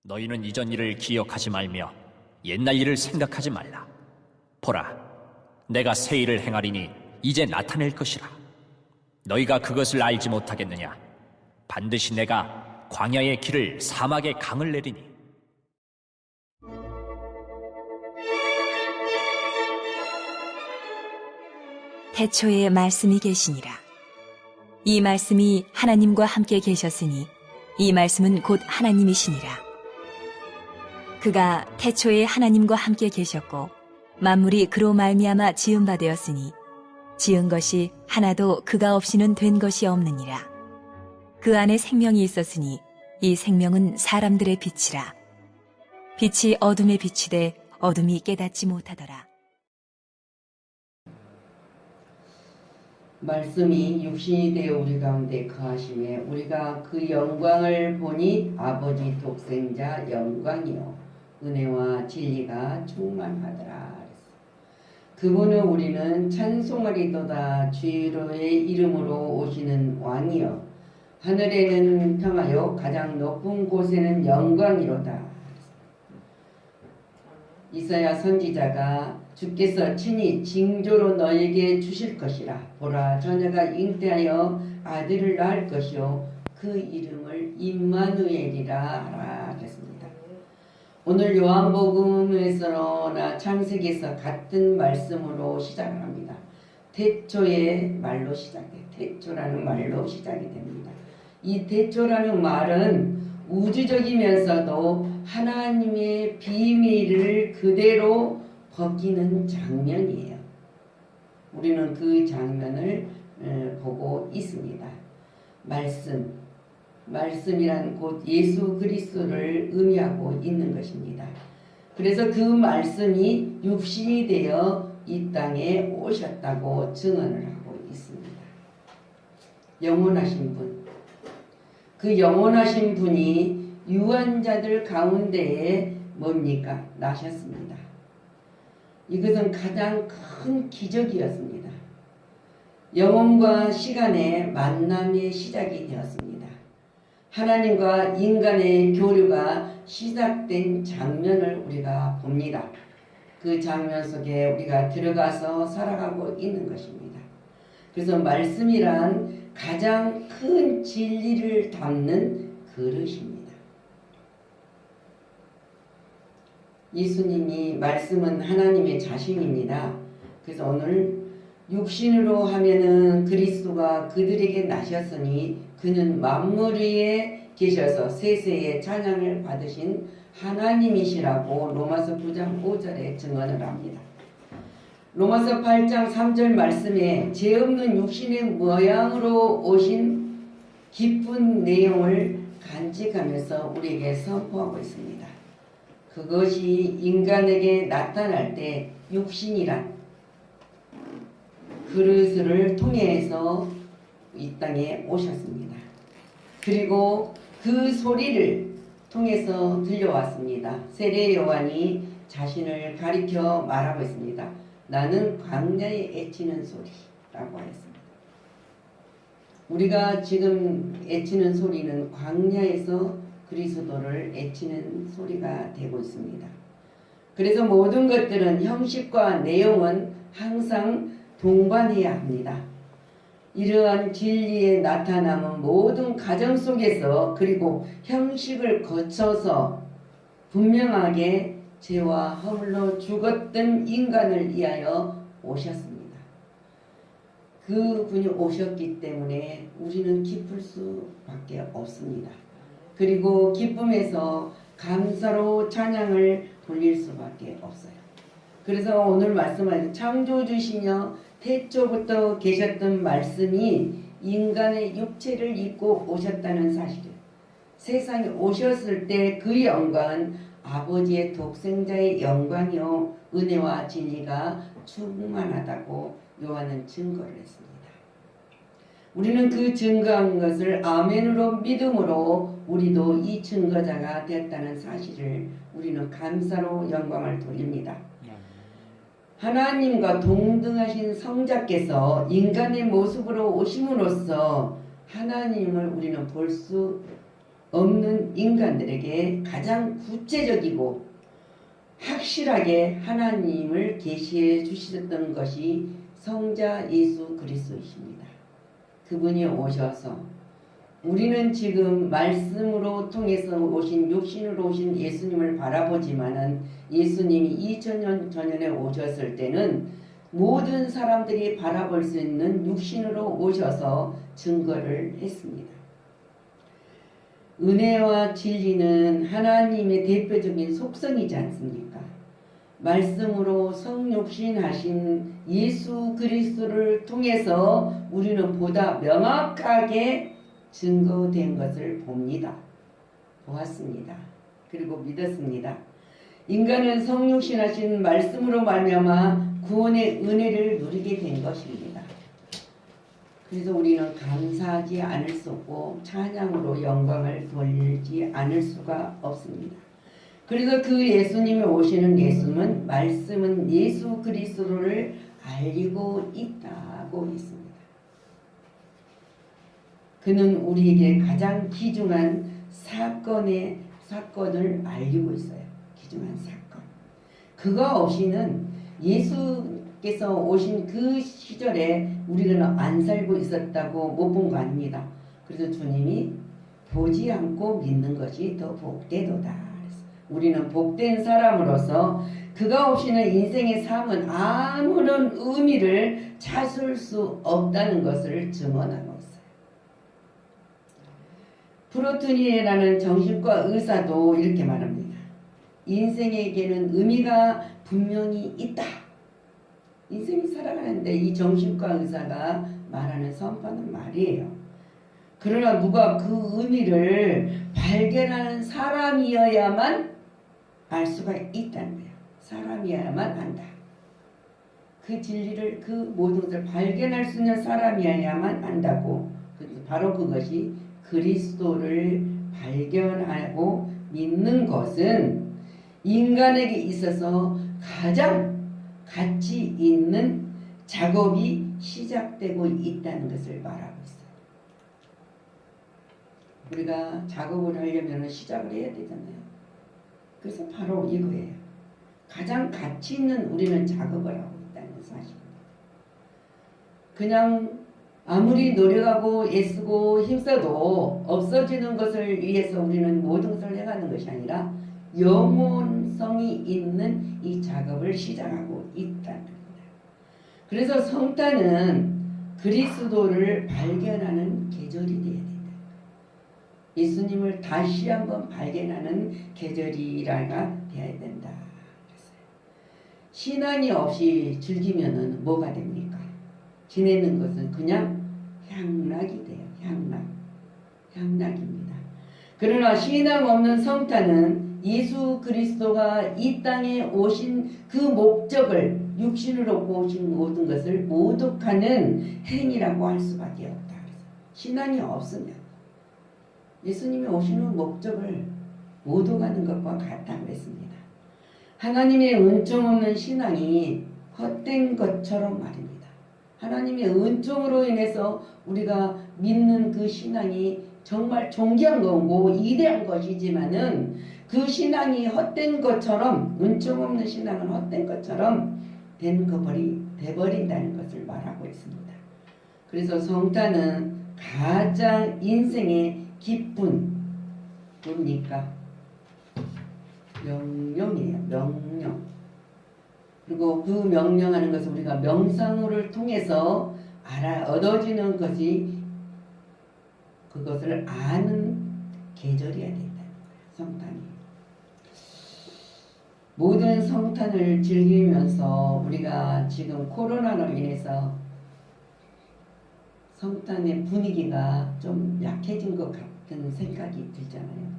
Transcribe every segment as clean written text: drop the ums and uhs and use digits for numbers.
너희는 이전 일을 기억하지 말며 옛날 일을 생각하지 말라. 보라, 내가 새 일을 행하리니 이제 나타낼 것이라. 너희가 그것을 알지 못하겠느냐? 반드시 내가 광야의 길을 사막의 강을 내리니. 태초에 말씀이 계시니라. 이 말씀이 하나님과 함께 계셨으니 이 말씀은 곧 하나님이시니라. 그가 태초에 하나님과 함께 계셨고 만물이 그로 말미암아 지은 바 되었으니 지은 것이 하나도 그가 없이는 된 것이 없느니라. 그 안에 생명이 있었으니 이 생명은 사람들의 빛이라. 빛이 어둠에 비치되 어둠이 깨닫지 못하더라. 말씀이 육신이 되어 우리 가운데 거하심에 우리가 그 영광을 보니 아버지 독생자 영광이요 은혜와 진리가 충만하더라. 그분은 우리는 찬송하리도다. 주의 이름으로 오시는 왕이요 하늘에는 평화요 가장 높은 곳에는 영광이로다. 이사야 선지자가 주께서 친히 징조로 너에게 주실 것이라. 보라, 처녀가 잉태하여 아들을 낳을 것이요 그 이름을 임마누엘이라 하라 했습니다. 오늘 요한복음에서나 창세기에서 같은 말씀으로 시작을 합니다. 태초의 말로 시작해. 태초라는 말로 시작이 됩니다. 이 태초라는 말은 우주적이면서도 하나님의 비밀을 그대로 벗기는 장면이에요. 우리는 그 장면을 보고 있습니다. 말씀이란 곧 예수 그리스도를 의미하고 있는 것입니다. 그래서 그 말씀이 육신이 되어 이 땅에 오셨다고 증언을 하고 있습니다. 영원하신 분, 그 영원하신 분이 유한자들 가운데에 뭡니까? 나셨습니다. 이것은 가장 큰 기적이었습니다. 영혼과 시간의 만남의 시작이 되었습니다. 하나님과 인간의 교류가 시작된 장면을 우리가 봅니다. 그 장면 속에 우리가 들어가서 살아가고 있는 것입니다. 그래서 말씀이란 가장 큰 진리를 담는 그릇입니다. 예수님이 말씀은 하나님의 자신입니다. 그래서 오늘 육신으로 하면은 그리스도가 그들에게 나셨으니 그는 만물 위에 계셔서 세세의 찬양을 받으신 하나님이시라고 로마서 9장 5절에 증언을 합니다. 로마서 8장 3절 말씀에 죄 없는 육신의 모양으로 오신 깊은 내용을 간직하면서 우리에게 선포하고 있습니다. 그것이 인간에게 나타날 때 육신이란 그릇을 통해서 이 땅에 오셨습니다. 그리고 그 소리를 통해서 들려왔습니다. 세례 요한이 자신을 가리켜 말하고 있습니다. 나는 광야에 애치는 소리라고 하였습니다. 우리가 지금 애치는 소리는 광야에서 그리스도를 애치는 소리가 되고 있습니다. 그래서 모든 것들은 형식과 내용은 항상 동반해야 합니다. 이러한 진리의 나타남은 모든 가정 속에서 그리고 형식을 거쳐서 분명하게 죄와 허물로 죽었던 인간을 위하여 오셨습니다. 그분이 오셨기 때문에 우리는 기쁠 수밖에 없습니다. 그리고 기쁨에서 감사로 찬양을 돌릴 수밖에 없어요. 그래서 오늘 말씀하신 창조주시며 태초부터 계셨던 말씀이 인간의 육체를 입고 오셨다는 사실을 세상에 오셨을 때 그 영광은 아버지의 독생자의 영광이요 은혜와 진리가 충만하다고 요한은 증거를 했습니다. 우리는 그 증거한 것을 아멘으로 믿음으로 우리도 이 증거자가 됐다는 사실을 우리는 감사로 영광을 돌립니다. 하나님과 동등하신 성자께서 인간의 모습으로 오심으로써 하나님을 우리는 볼 수 없는 인간들에게 가장 구체적이고 확실하게 하나님을 계시해 주셨던 것이 성자 예수 그리스도이십니다. 그분이 오셔서 우리는 지금 말씀으로 통해서 오신 육신으로 오신 예수님을 바라보지만은 예수님이 2000년 전에 오셨을 때는 모든 사람들이 바라볼 수 있는 육신으로 오셔서 증거를 했습니다. 은혜와 진리는 하나님의 대표적인 속성이지 않습니까? 말씀으로 성육신하신 예수 그리스도를 통해서 우리는 보다 명확하게 증거된 것을 봅니다. 보았습니다. 그리고 믿었습니다. 인간은 성육신하신 말씀으로 말미암아 구원의 은혜를 누리게 된 것입니다. 그래서 우리는 감사하지 않을 수 없고 찬양으로 영광을 돌리지 않을 수가 없습니다. 그래서 그 예수님이 오시는 예수는 말씀은 예수 그리스도를 알리고 있다고 했습니다. 그는 우리에게 가장 귀중한 사건을 알리고 있어요. 귀중한 사건. 그가 없이는 예수께서 오신 그 시절에 우리는 안 살고 있었다고 못 본 거 아닙니다. 그래서 주님이 보지 않고 믿는 것이 더 복되도다. 우리는 복된 사람으로서 그가 없이는 인생의 삶은 아무런 의미를 찾을 수 없다는 것을 증언하고 있어요. 프로트니에라는 정신과 의사도 이렇게 말합니다. 인생에게는 의미가 분명히 있다. 인생이 살아가는데 이 정신과 의사가 말하는 선포하는 말이에요. 그러나 누가 그 의미를 발견하는 사람이어야만 알 수가 있다는 거예요. 사람이어야만 안다. 그 진리를 그 모든 것을 발견할 수 있는 사람이어야만 안다고. 바로 그것이 그리스도를 발견하고 믿는 것은 인간에게 있어서 가장 가치 있는 작업이 시작되고 있다는 것을 말하고 있어요. 우리가 작업을 하려면 시작을 해야 되잖아요. 그래서 바로 이거예요. 가장 가치 있는 우리는 작업을 하고 있다는 사실입니다. 그냥 아무리 노력하고 애쓰고 힘써도 없어지는 것을 위해서 우리는 모든 것을 해가는 것이 아니라 영혼성이 있는 이 작업을 시작하고 있다는 겁니다. 그래서 성탄은 그리스도를 발견하는 계절이 되어야 된다. 예수님을 다시 한번 발견하는 계절이라가 되어야 된다. 신앙이 없이 즐기면은 뭐가 됩니까? 지내는 것은 그냥 향락이 돼요. 향락입니다. 그러나 신앙 없는 성탄은 예수 그리스도가 이 땅에 오신 그 목적을 육신으로 오신 모든 것을 모독하는 행위라고 할 수밖에 없다. 신앙이 없으면 예수님이 오시는 목적을 모독하는 것과 같다고 했습니다. 하나님의 은총 없는 신앙이 헛된 것처럼 말입니다. 하나님의 은총으로 인해서 우리가 믿는 그 신앙이 정말 존귀한 거고 이대한 것이지만은 그 신앙이 헛된 것처럼, 은총 없는 신앙은 헛된 것처럼 돼버린다는 것을 말하고 있습니다. 그래서 성탄은 가장 인생의 기쁜 뭡니까? 명령이에요. 명령. 그리고 그 명령하는 것을 우리가 명상을 통해서 얻어지는 것이 그것을 아는 계절이어야 된다는 거예요. 성탄이. 모든 성탄을 즐기면서 우리가 지금 코로나로 인해서 성탄의 분위기가 좀 약해진 것 같은 생각이 들잖아요.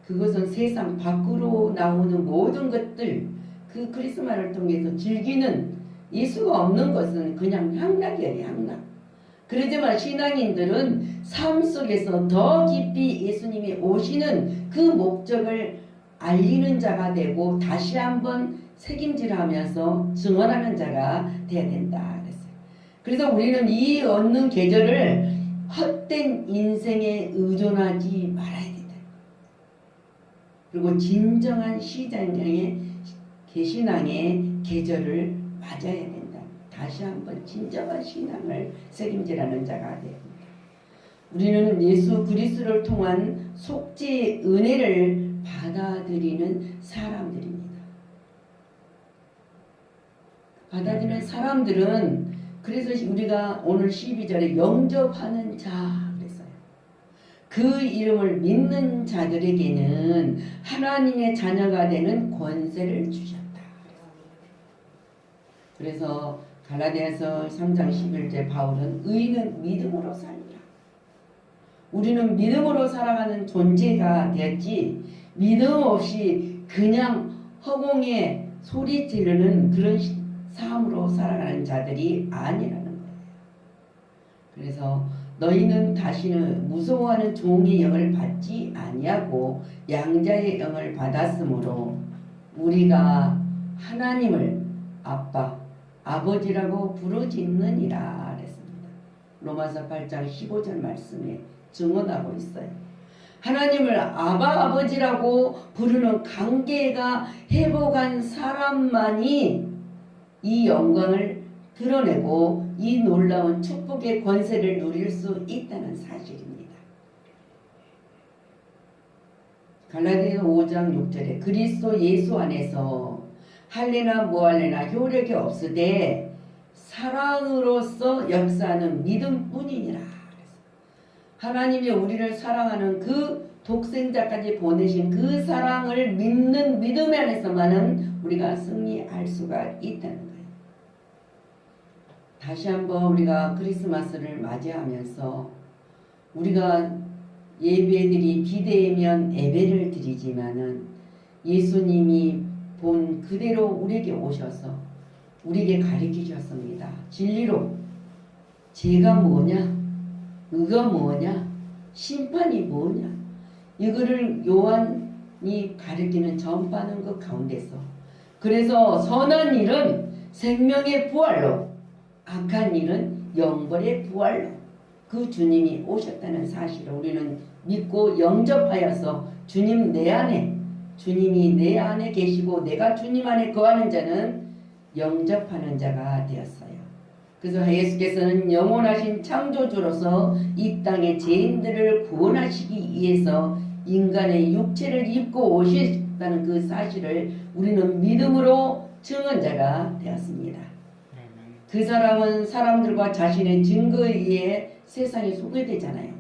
그것은 세상 밖으로 나오는 모든 것들, 그 크리스마스를 통해서 즐기는 예수가 없는 것은 그냥 향락이에요. 향락. 그러지만 신앙인들은 삶 속에서 더 깊이 예수님이 오시는 그 목적을 알리는 자가 되고 다시 한번 책임질하면서 증언하는 자가 되어야 된다 그랬어요. 그래서 우리는 이 얻는 계절을 헛된 인생에 의존하지 말아야 된다. 그리고 진정한 신앙의 계절을 맞아야 된다. 다시 한번 진정한 신앙을 책임지라는 자가 됩니다. 우리는 예수 그리스도를 통한 속죄의 은혜를 받아들이는 사람들입니다. 받아들이는 사람들은 그래서 우리가 오늘 12절에 영접하는 자 그랬어요. 그 이름을 믿는 자들에게는 하나님의 자녀가 되는 권세를 주셨다. 그래서 갈라디아서 3장 11절 바울은 의인은 믿음으로 살리라. 우리는 믿음으로 살아가는 존재가 되었지 믿음 없이 그냥 허공에 소리 지르는 그런 삶으로 살아가는 자들이 아니라는 거예요. 그래서 너희는 다시는 무서워하는 종의 영을 받지 아니하고 양자의 영을 받았으므로 우리가 하나님을 아빠, 아버지라고 부르짖느니라 그랬습니다. 로마서 8장 15절 말씀에 증언하고 있어요. 하나님을 아바 아버지라고 부르는 관계가 회복한 사람만이 이 영광을 드러내고 이 놀라운 축복의 권세를 누릴 수 있다는 사실입니다. 갈라디아 5장 6절에 그리스도 예수 안에서 할례나 무할례나 효력이 없으되 사랑으로서 역사하는 믿음뿐이니라. 하나님이 우리를 사랑하는 그 독생자까지 보내신 그 사랑을 믿는 믿음 안에서만은 우리가 승리할 수가 있다는 거예요. 다시 한번 우리가 크리스마스를 맞이하면서 우리가 예배들이 비대면 예배를 드리지만은 예수님이 본 그대로 우리에게 오셔서 우리에게 가르치셨습니다. 진리로 죄가 뭐냐, 의가 뭐냐, 심판이 뭐냐, 이거를 요한이 가르치는 전파하는 그 가운데서 그래서 선한 일은 생명의 부활로 악한 일은 영벌의 부활로 그 주님이 오셨다는 사실을 우리는 믿고 영접하여서 주님 내 안에 주님이 내 안에 계시고 내가 주님 안에 거하는 자는 영접하는 자가 되었어요. 그래서 예수께서는 영원하신 창조주로서 이 땅의 죄인들을 구원하시기 위해서 인간의 육체를 입고 오셨다는 그 사실을 우리는 믿음으로 증언자가 되었습니다. 그 사람은 사람들과 자신의 증거에 의해 세상에 소개되잖아요.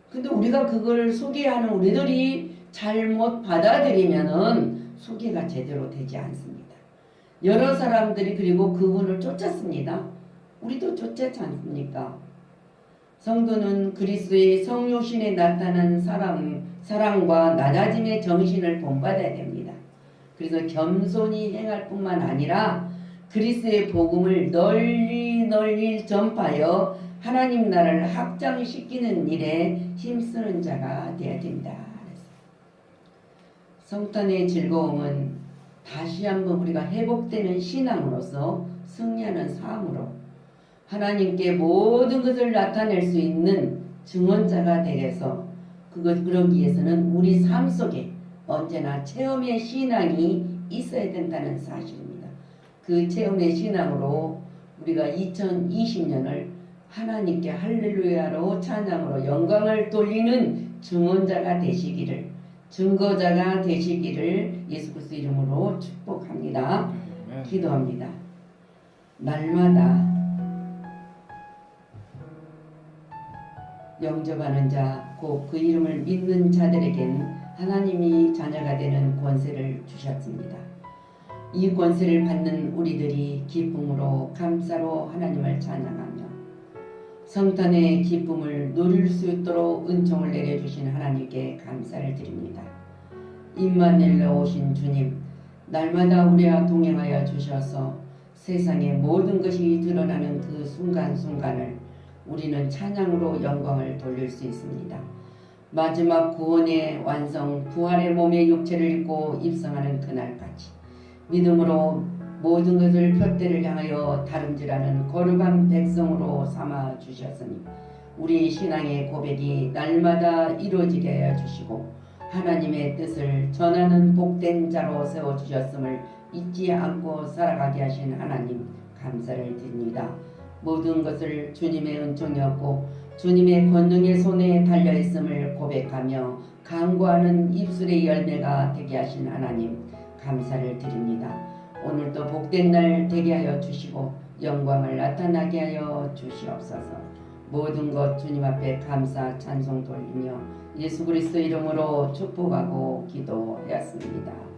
근데 우리가 그걸 소개하는 우리들이 잘못 받아들이면은 소개가 제대로 되지 않습니다. 여러 사람들이 그리고 그분을 쫓았습니다. 우리도 쫓았지 않습니까? 성도는 그리스도의 성육신에 나타난 사랑과 낮아짐의 정신을 본받아야 됩니다. 그래서 겸손히 행할 뿐만 아니라 그리스도의 복음을 널리 전파하여 하나님 나라를 확장시키는 일에 힘쓰는 자가 되어야 된다. 성탄의 즐거움은 다시 한번 우리가 회복되는 신앙으로서 승리하는 삶으로 하나님께 모든 것을 나타낼 수 있는 증언자가 되어서 그러기 위해서는 우리 삶 속에 언제나 체험의 신앙이 있어야 된다는 사실입니다. 그 체험의 신앙으로 우리가 2020년을 하나님께 할렐루야로 찬양으로 영광을 돌리는 증언자가 되시기를 증거자가 되시기를 예수 그리스도 이름으로 축복합니다. 기도합니다. 날마다 영접하는 자, 곧 그 이름을 믿는 자들에겐 하나님이 자녀가 되는 권세를 주셨습니다. 이 권세를 받는 우리들이 기쁨으로 감사로 하나님을 찬양하며 성탄의 기쁨을 누릴 수 있도록 은총을 내려주신 하나님께 감사를 드립니다. 임마누엘로 오신 주님, 날마다 우리와 동행하여 주셔서 세상의 모든 것이 드러나는 그 순간순간을 우리는 찬양으로 영광을 돌릴 수 있습니다. 마지막 구원의 완성, 부활의 몸의 육체를 입고 입성하는 그날까지 믿음으로 모든 것을 푯대를 향하여 다름질하는 거룩한 백성으로 삼아 주셨으니 우리 신앙의 고백이 날마다 이루어지게 하여 주시고 하나님의 뜻을 전하는 복된 자로 세워주셨음을 잊지 않고 살아가게 하신 하나님 감사를 드립니다. 모든 것을 주님의 은총이었고 주님의 권능의 손에 달려있음을 고백하며 간구하는 입술의 열매가 되게 하신 하나님 감사를 드립니다. 오늘도 복된 날 되게 하여 주시고 영광을 나타나게 하여 주시옵소서. 모든 것 주님 앞에 감사 찬송 돌리며 예수 그리스도 이름으로 축복하고 기도하였습니다.